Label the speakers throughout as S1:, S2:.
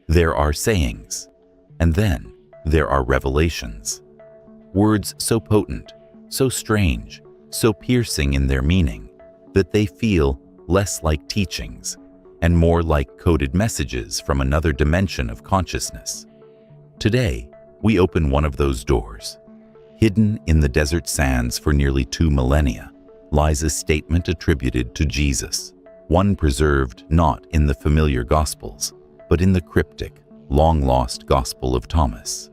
S1: There are sayings, and then there are revelations. Words so potent, so strange, so piercing in their meaning that they feel less like teachings and more like coded messages from another dimension of consciousness. Today, we open one of those doors. Hidden in the desert sands for nearly 2 millennia lies a statement attributed to Jesus, one preserved not in the familiar Gospels, but in the cryptic, long-lost Gospel of Thomas.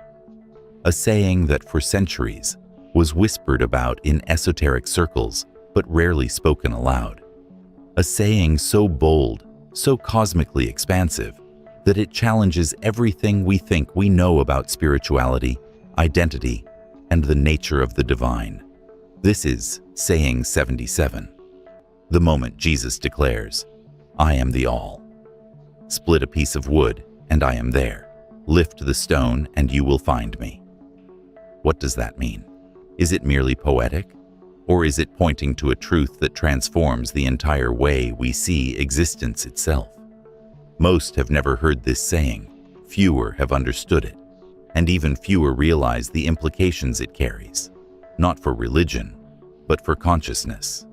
S1: A saying that for centuries was whispered about in esoteric circles but rarely spoken aloud. A saying so bold, so cosmically expansive, that it challenges everything we think we know about spirituality, identity, and the nature of the divine. This is Saying 77. The moment Jesus declares, "I am the all." Split a piece of wood, and I am there. Lift the stone, and you will find me. What does that mean? Is it merely poetic? Or is it pointing to a truth that transforms the entire way we see existence itself? Most have never heard this saying, fewer have understood it, and even fewer realize the implications it carries, not for religion, but for consciousness,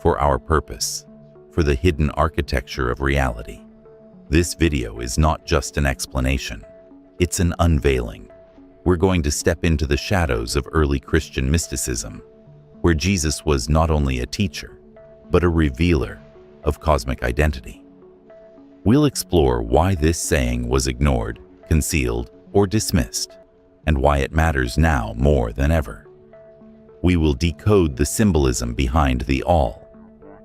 S1: for our purpose, for the hidden architecture of reality. This video is not just an explanation, it's an unveiling. We're going to step into the shadows of early Christian mysticism, where Jesus was not only a teacher, but a revealer of cosmic identity. We'll explore why this saying was ignored, concealed, or dismissed, and why it matters now more than ever. We will decode the symbolism behind the all,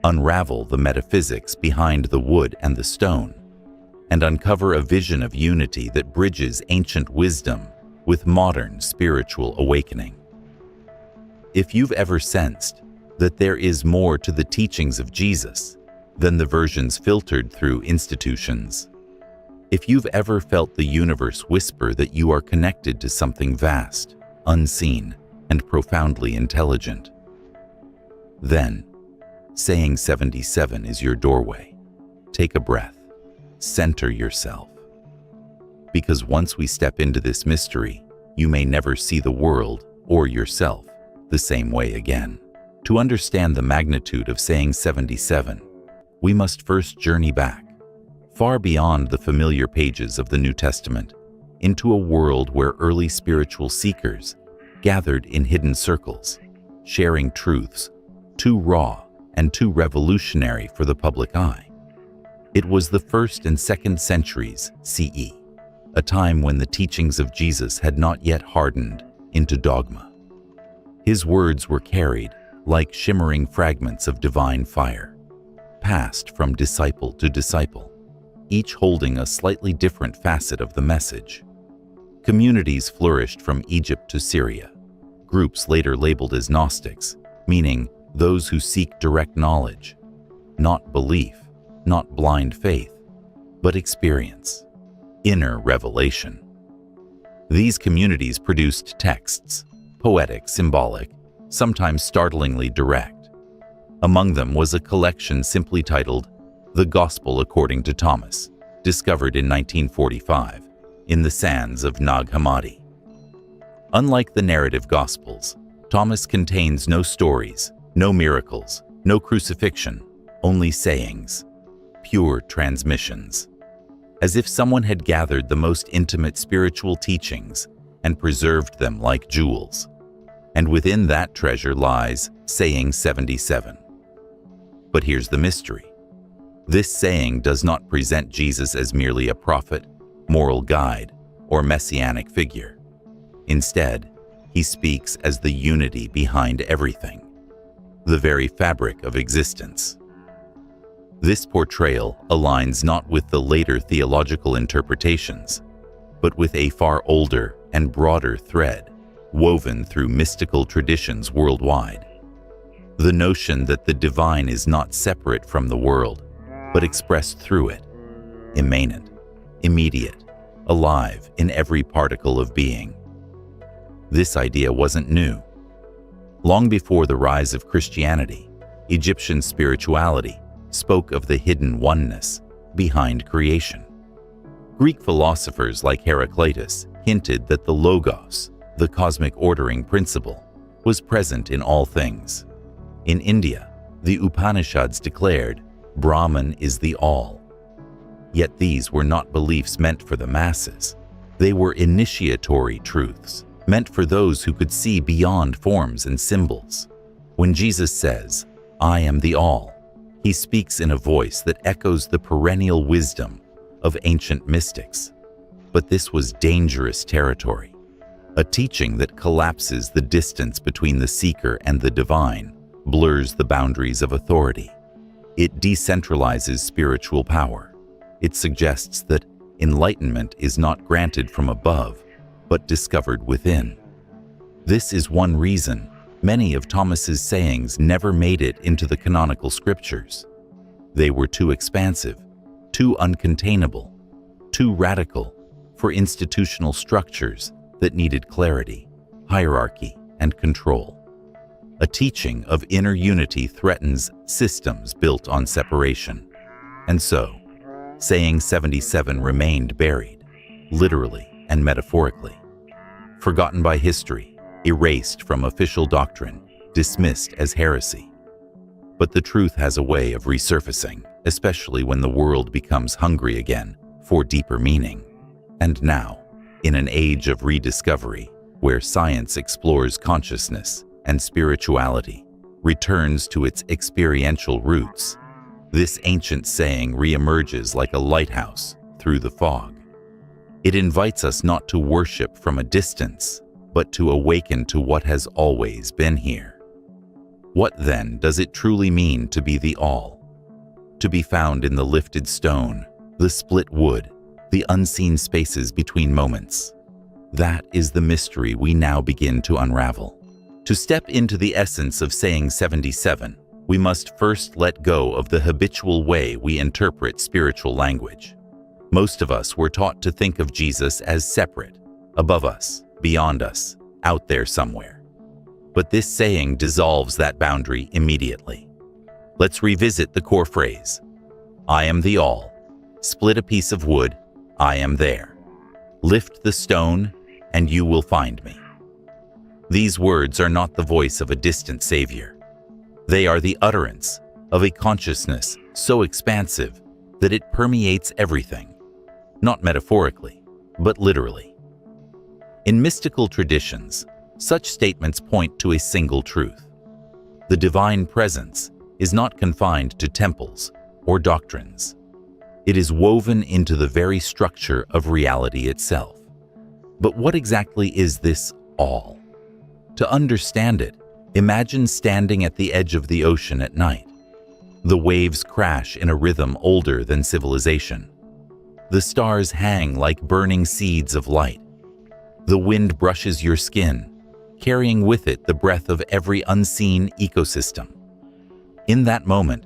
S1: unravel the metaphysics behind the wood and the stone, and uncover a vision of unity that bridges ancient wisdom with modern spiritual awakening. If you've ever sensed that there is more to the teachings of Jesus than the versions filtered through institutions, if you've ever felt the universe whisper that you are connected to something vast, unseen, and profoundly intelligent, then Saying 77 is your doorway. Take a breath. Center yourself. Because once we step into this mystery, you may never see the world or yourself the same way again. To understand the magnitude of Saying 77, we must first journey back, far beyond the familiar pages of the New Testament, into a world where early spiritual seekers gathered in hidden circles, sharing truths too raw and too revolutionary for the public eye. It was the 1st and 2nd centuries CE, a time when the teachings of Jesus had not yet hardened into dogma. His words were carried like shimmering fragments of divine fire, passed from disciple to disciple, each holding a slightly different facet of the message. Communities flourished from Egypt to Syria, groups later labeled as Gnostics, meaning those who seek direct knowledge, not belief, not blind faith, but experience, inner revelation. These communities produced texts, poetic, symbolic, sometimes startlingly direct. Among them was a collection simply titled The Gospel According to Thomas, discovered in 1945 in the sands of Nag Hammadi. Unlike the narrative Gospels, Thomas contains no stories, no miracles, no crucifixion, only sayings, pure transmissions. As if someone had gathered the most intimate spiritual teachings and preserved them like jewels. And within that treasure lies Saying 77. But here's the mystery. This saying does not present Jesus as merely a prophet, moral guide, or messianic figure. Instead, he speaks as the unity behind everything, the very fabric of existence. This portrayal aligns not with the later theological interpretations, but with a far older and broader thread woven through mystical traditions worldwide. The notion that the divine is not separate from the world, but expressed through it, immanent, immediate, alive in every particle of being. This idea wasn't new. Long before the rise of Christianity, Egyptian spirituality spoke of the hidden oneness behind creation. Greek philosophers like Heraclitus hinted that the Logos, the cosmic ordering principle, was present in all things. In India, the Upanishads declared, Brahman is the all. Yet these were not beliefs meant for the masses. They were initiatory truths, meant for those who could see beyond forms and symbols. When Jesus says, I am the all, he speaks in a voice that echoes the perennial wisdom of ancient mystics. But this was dangerous territory, a teaching that collapses the distance between the seeker and the divine, blurs the boundaries of authority. It decentralizes spiritual power. It suggests that enlightenment is not granted from above, but discovered within. This is one reason many of Thomas's sayings never made it into the canonical scriptures. They were too expansive, too uncontainable, too radical for institutional structures that needed clarity, hierarchy, and control. A teaching of inner unity threatens systems built on separation. And so, saying 77 remained buried, literally and metaphorically, forgotten by history, erased from official doctrine, dismissed as heresy. But the truth has a way of resurfacing, especially when the world becomes hungry again for deeper meaning. And now, in an age of rediscovery, where science explores consciousness and spirituality returns to its experiential roots, this ancient saying reemerges like a lighthouse through the fog. It invites us not to worship from a distance, but to awaken to what has always been here. What then does it truly mean to be the all? To be found in the lifted stone, the split wood, the unseen spaces between moments. That is the mystery we now begin to unravel. To step into the essence of saying 77, we must first let go of the habitual way we interpret spiritual language. Most of us were taught to think of Jesus as separate, above us, beyond us, out there somewhere. But this saying dissolves that boundary immediately. Let's revisit the core phrase. I am the all. Split a piece of wood, I am there. Lift the stone, and you will find me. These words are not the voice of a distant savior. They are the utterance of a consciousness so expansive that it permeates everything, not metaphorically, but literally. In mystical traditions, such statements point to a single truth. The divine presence is not confined to temples or doctrines. It is woven into the very structure of reality itself. But what exactly is this all? To understand it, imagine standing at the edge of the ocean at night. The waves crash in a rhythm older than civilization. The stars hang like burning seeds of light. The wind brushes your skin, carrying with it the breath of every unseen ecosystem. In that moment,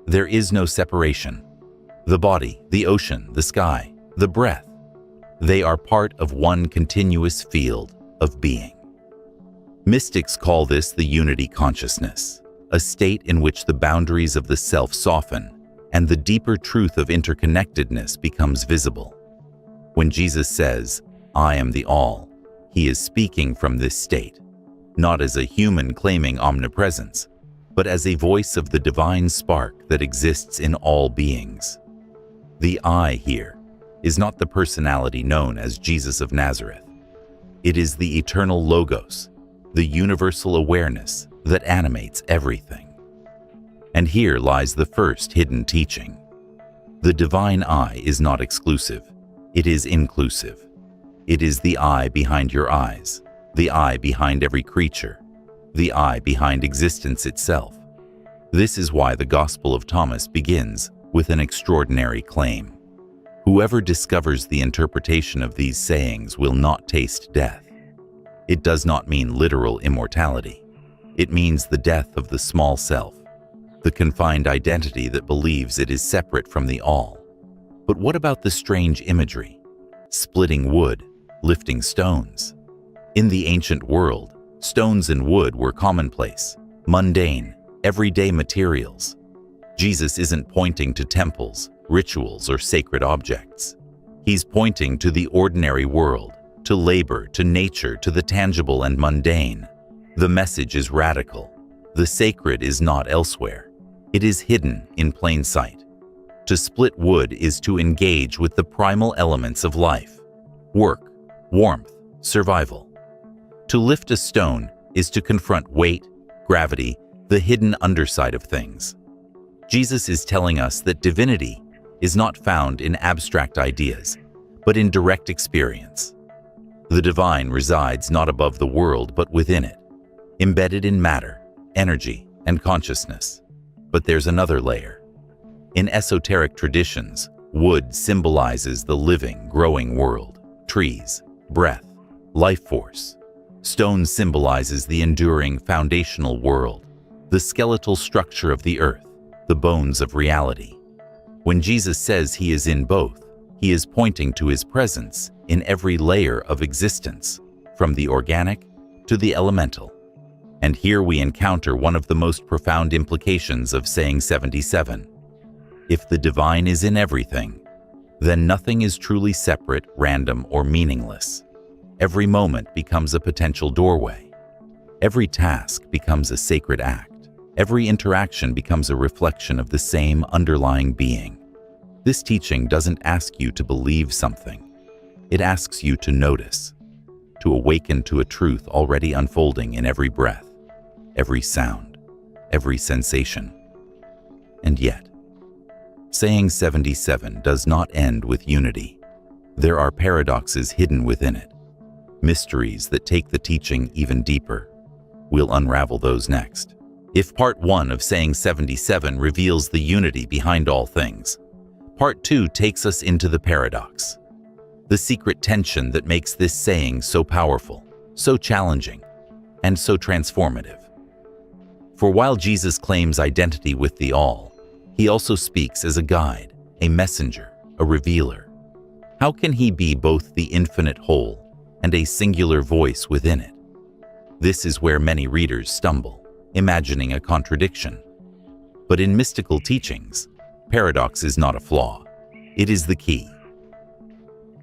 S1: there is no separation. The body, the ocean, the sky, the breath, they are part of one continuous field of being. Mystics call this the unity consciousness, a state in which the boundaries of the self soften and the deeper truth of interconnectedness becomes visible. When Jesus says, I am the all, he is speaking from this state, not as a human claiming omnipresence, but as a voice of the divine spark that exists in all beings. The I here is not the personality known as Jesus of Nazareth. It is the eternal Logos, the universal awareness that animates everything. And here lies the first hidden teaching. The divine I is not exclusive, it is inclusive. It is the I behind your eyes, the I behind every creature, the I behind existence itself. This is why the Gospel of Thomas begins with an extraordinary claim. Whoever discovers the interpretation of these sayings will not taste death. It does not mean literal immortality. It means the death of the small self, the confined identity that believes it is separate from the all. But what about the strange imagery? Splitting wood, lifting stones. In the ancient world, stones and wood were commonplace, mundane, everyday materials. Jesus isn't pointing to temples, rituals, or sacred objects. He's pointing to the ordinary world, to labor, to nature, to the tangible and mundane. The message is radical. The sacred is not elsewhere. It is hidden in plain sight. To split wood is to engage with the primal elements of life: work, warmth, survival. To lift a stone is to confront weight, gravity, the hidden underside of things. Jesus is telling us that divinity is not found in abstract ideas, but in direct experience. The divine resides not above the world, but within it, embedded in matter, energy, and consciousness. But there's another layer. In esoteric traditions, wood symbolizes the living, growing world: trees, breath, life force. Stone symbolizes the enduring, foundational world, the skeletal structure of the earth, the bones of reality. When Jesus says he is in both, he is pointing to his presence in every layer of existence, from the organic to the elemental. And here we encounter one of the most profound implications of saying 77. If the divine is in everything, then nothing is truly separate, random, or meaningless. Every moment becomes a potential doorway. Every task becomes a sacred act. Every interaction becomes a reflection of the same underlying being. This teaching doesn't ask you to believe something. It asks you to notice, to awaken to a truth already unfolding in every breath, every sound, every sensation. And yet, saying 77 does not end with unity. There are paradoxes hidden within it, mysteries that take the teaching even deeper. We'll unravel those next. If part 1 of saying 77 reveals the unity behind all things, part 2 takes us into the paradox, the secret tension that makes this saying so powerful, so challenging, and so transformative. For while Jesus claims identity with the all, he also speaks as a guide, a messenger, a revealer. How can he be both the infinite whole and a singular voice within it? This is where many readers stumble, imagining a contradiction. But in mystical teachings, paradox is not a flaw. It is the key.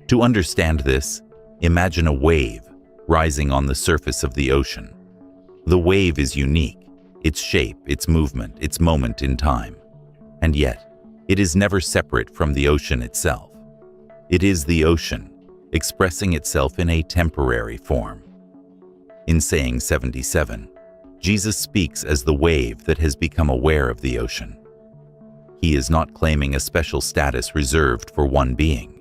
S1: To understand this, imagine a wave rising on the surface of the ocean. The wave is unique, its shape, its movement, its moment in time. And yet, it is never separate from the ocean itself. It is the ocean, expressing itself in a temporary form. In saying 77, Jesus speaks as the wave that has become aware of the ocean. He is not claiming a special status reserved for one being.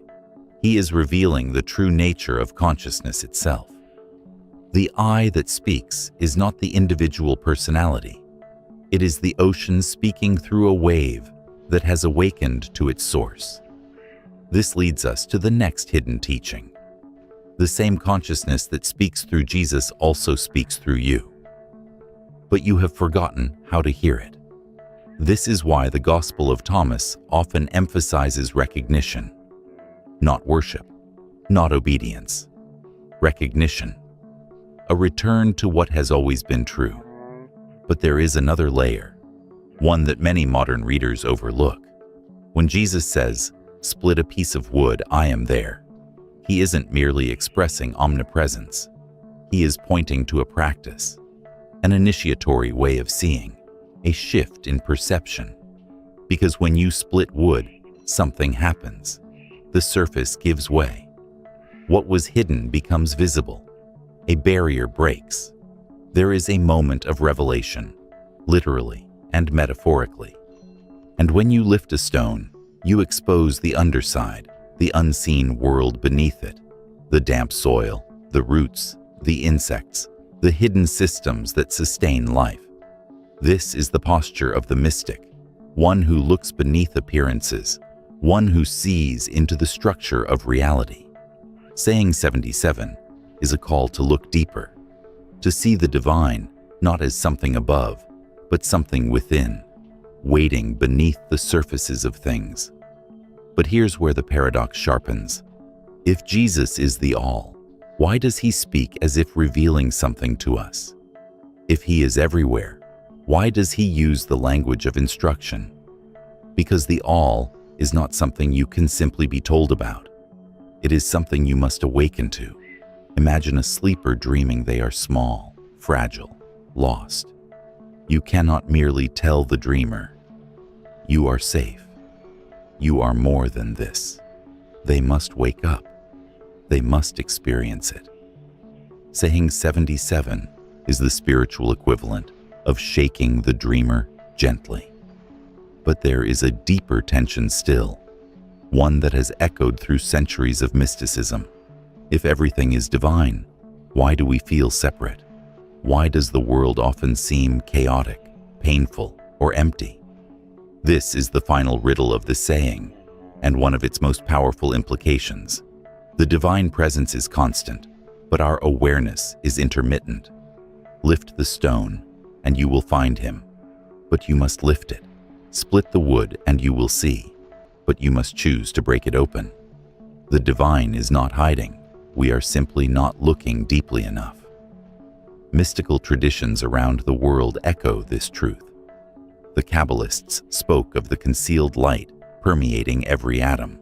S1: He is revealing the true nature of consciousness itself. The I that speaks is not the individual personality. It is the ocean speaking through a wave that has awakened to its source. This leads us to the next hidden teaching. The same consciousness that speaks through Jesus also speaks through you. But you have forgotten how to hear it. This is why the Gospel of Thomas often emphasizes recognition, not worship, not obedience. Recognition, a return to what has always been true. But there is another layer, one that many modern readers overlook. When Jesus says, "Split a piece of wood, I am there," he isn't merely expressing omnipresence. He is pointing to a practice, an initiatory way of seeing, a shift in perception. Because when you split wood, something happens. The surface gives way. What was hidden becomes visible. A barrier breaks. There is a moment of revelation, literally and metaphorically. And when you lift a stone, you expose the underside, the unseen world beneath it, the damp soil, the roots, the insects, the hidden systems that sustain life. This is the posture of the mystic, one who looks beneath appearances, one who sees into the structure of reality. Saying 77 is a call to look deeper, to see the divine not as something above, but something within, waiting beneath the surfaces of things. But here's where the paradox sharpens. If Jesus is the all, why does he speak as if revealing something to us? If he is everywhere, why does he use the language of instruction? Because the all is not something you can simply be told about. It is something you must awaken to. Imagine a sleeper dreaming they are small, fragile, lost. You cannot merely tell the dreamer, "You are safe. You are more than this." They must wake up. They must experience it. Saying 77 is the spiritual equivalent of shaking the dreamer gently. But there is a deeper tension still, one that has echoed through centuries of mysticism. If everything is divine, why do we feel separate? Why does the world often seem chaotic, painful, or empty? This is the final riddle of the saying, and one of its most powerful implications. The divine presence is constant, but our awareness is intermittent. Lift the stone, and you will find him, but you must lift it. Split the wood, and you will see, but you must choose to break it open. The divine is not hiding. We are simply not looking deeply enough. Mystical traditions around the world echo this truth. The Kabbalists spoke of the concealed light permeating every atom.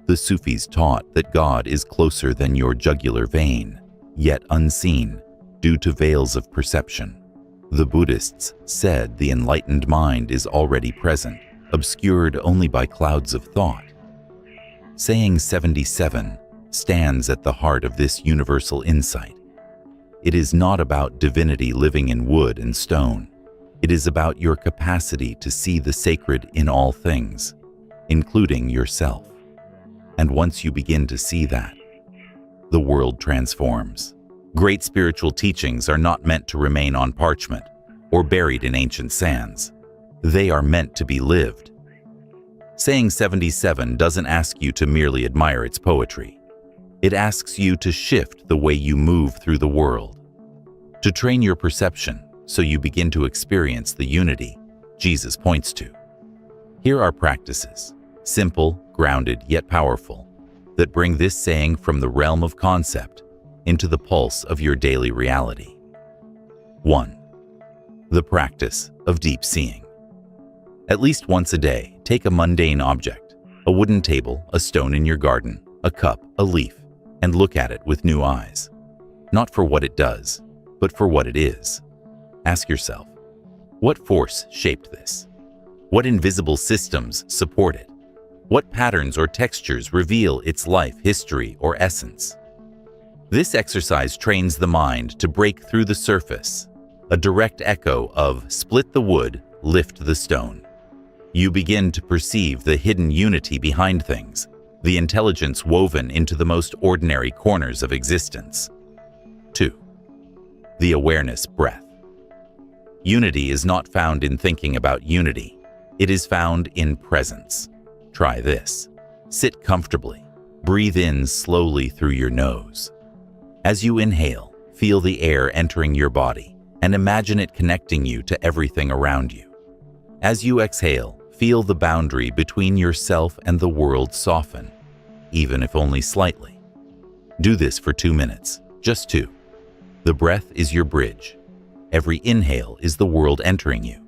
S1: The Sufis taught that God is closer than your jugular vein, yet unseen due to veils of perception. The Buddhists said the enlightened mind is already present, obscured only by clouds of thought. Saying 77 stands at the heart of this universal insight. It is not about divinity living in wood and stone. It is about your capacity to see the sacred in all things, including yourself. And once you begin to see that, the world transforms. Great spiritual teachings are not meant to remain on parchment or buried in ancient sands. They are meant to be lived. Saying 77 doesn't ask you to merely admire its poetry. It asks you to shift the way you move through the world, to train your perception so you begin to experience the unity Jesus points to. Here are practices, simple, grounded, yet powerful, that bring this saying from the realm of concept into the pulse of your daily reality. 1. The practice of deep seeing. At least once a day, take a mundane object, a wooden table, a stone in your garden, a cup, a leaf, and look at it with new eyes. Not for what it does, but for what it is. Ask yourself, what force shaped this? What invisible systems support it? What patterns or textures reveal its life, history, or essence? This exercise trains the mind to break through the surface, a direct echo of split the wood, lift the stone. You begin to perceive the hidden unity behind things, the intelligence woven into the most ordinary corners of existence. 2. The awareness breath. Unity is not found in thinking about unity. It is found in presence. Try this. Sit comfortably. Breathe in slowly through your nose. As you inhale, feel the air entering your body and imagine it connecting you to everything around you. As you exhale, feel the boundary between yourself and the world soften, even if only slightly. Do this for 2 minutes, just 2. The breath is your bridge. Every inhale is the world entering you.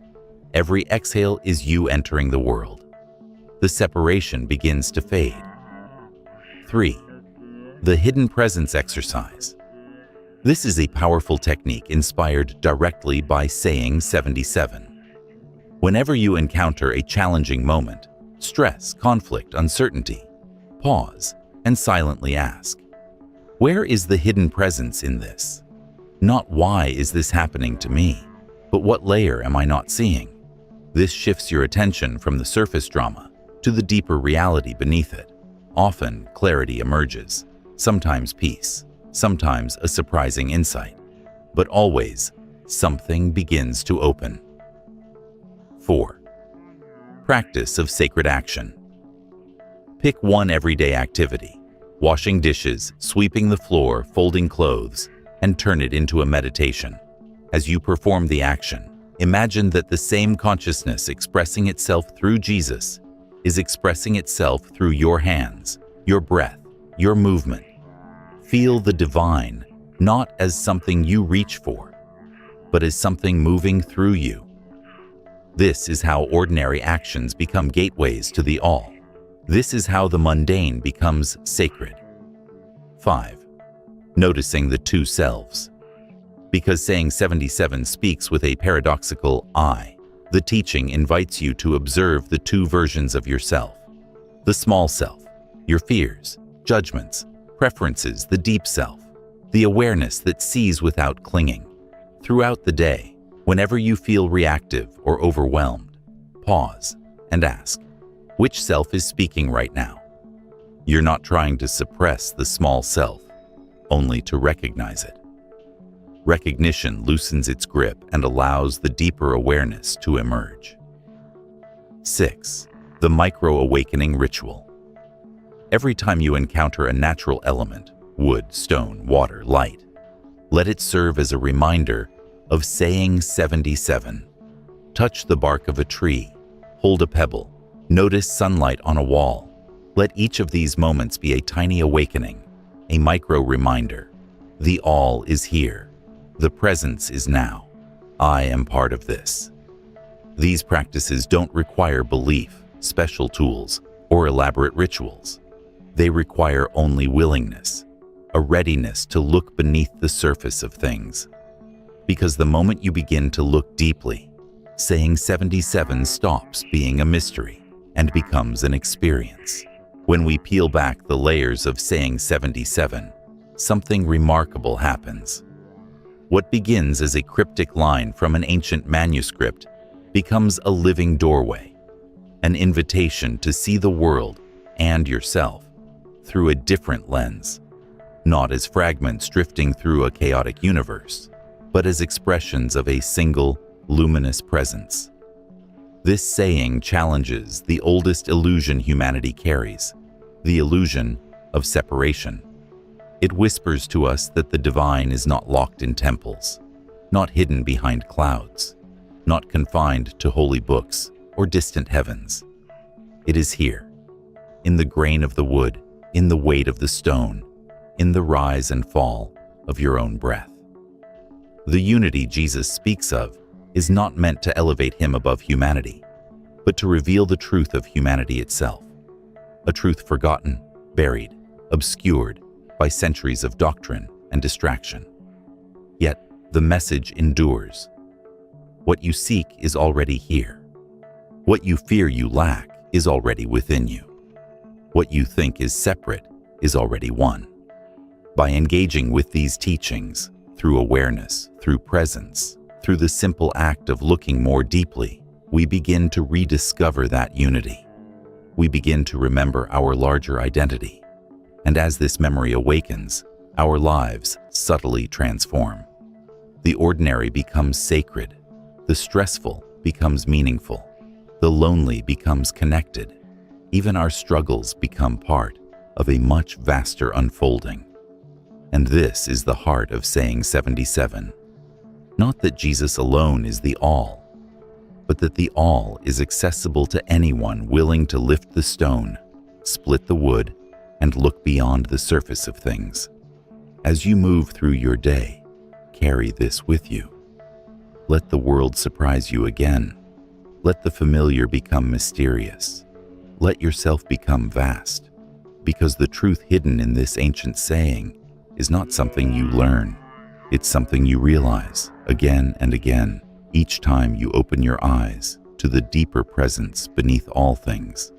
S1: Every exhale is you entering the world. The separation begins to fade. 3. The hidden presence exercise. This is a powerful technique inspired directly by saying 77. Whenever you encounter a challenging moment, stress, conflict, uncertainty, pause and silently ask, where is the hidden presence in this? Not why is this happening to me, but what layer am I not seeing? This shifts your attention from the surface drama to the deeper reality beneath it. Often, clarity emerges, sometimes peace, sometimes a surprising insight, but always, something begins to open. 4. Practice of sacred action. Pick one everyday activity, washing dishes, sweeping the floor, folding clothes, and turn it into a meditation. As you perform the action, imagine that the same consciousness expressing itself through Jesus is expressing itself through your hands, your breath, your movement. Feel the divine, not as something you reach for, but as something moving through you. This is how ordinary actions become gateways to the all. This is how the mundane becomes sacred. 5. Noticing the two selves. Because saying 77 speaks with a paradoxical I, the teaching invites you to observe the two versions of yourself. The small self, your fears, judgments, preferences, the deep self, the awareness that sees without clinging. Throughout the day, whenever you feel reactive or overwhelmed, pause and ask, which self is speaking right now? You're not trying to suppress the small self, only to recognize it. Recognition loosens its grip and allows the deeper awareness to emerge. 6. The micro-awakening ritual. Every time you encounter a natural element, wood, stone, water, light, let it serve as a reminder of saying 77. Touch the bark of a tree, hold a pebble, notice sunlight on a wall. Let each of these moments be a tiny awakening, a micro-reminder. The all is here. The presence is now. I am part of this. These practices don't require belief, special tools, or elaborate rituals. They require only willingness, a readiness to look beneath the surface of things. Because the moment you begin to look deeply, saying 77 stops being a mystery and becomes an experience. When we peel back the layers of saying 77, something remarkable happens. What begins as a cryptic line from an ancient manuscript becomes a living doorway, an invitation to see the world and yourself through a different lens, not as fragments drifting through a chaotic universe, but as expressions of a single, luminous presence. This saying challenges the oldest illusion humanity carries, the illusion of separation. It whispers to us that the divine is not locked in temples, not hidden behind clouds, not confined to holy books or distant heavens. It is here, in the grain of the wood, in the weight of the stone, in the rise and fall of your own breath. The unity Jesus speaks of is not meant to elevate him above humanity, but to reveal the truth of humanity itself, a truth forgotten, buried, obscured by centuries of doctrine and distraction. Yet the message endures. What you seek is already here. What you fear you lack is already within you. What you think is separate is already one. By engaging with these teachings, through awareness, through presence, through the simple act of looking more deeply, we begin to rediscover that unity. We begin to remember our larger identity. And as this memory awakens, our lives subtly transform. The ordinary becomes sacred. The stressful becomes meaningful. The lonely becomes connected. Even our struggles become part of a much vaster unfolding. And this is the heart of saying 77. Not that Jesus alone is the all, but that the all is accessible to anyone willing to lift the stone, split the wood, and look beyond the surface of things. As you move through your day, carry this with you. Let the world surprise you again. Let the familiar become mysterious. Let yourself become vast, because the truth hidden in this ancient saying is not something you learn. It's something you realize again and again, each time you open your eyes to the deeper presence beneath all things.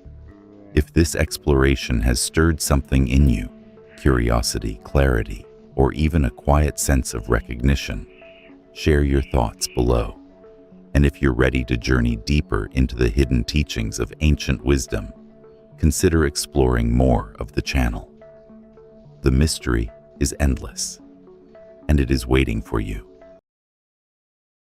S1: If this exploration has stirred something in you, curiosity, clarity, or even a quiet sense of recognition, share your thoughts below. And if you're ready to journey deeper into the hidden teachings of ancient wisdom, consider exploring more of the channel. The mystery is endless, and it is waiting for you.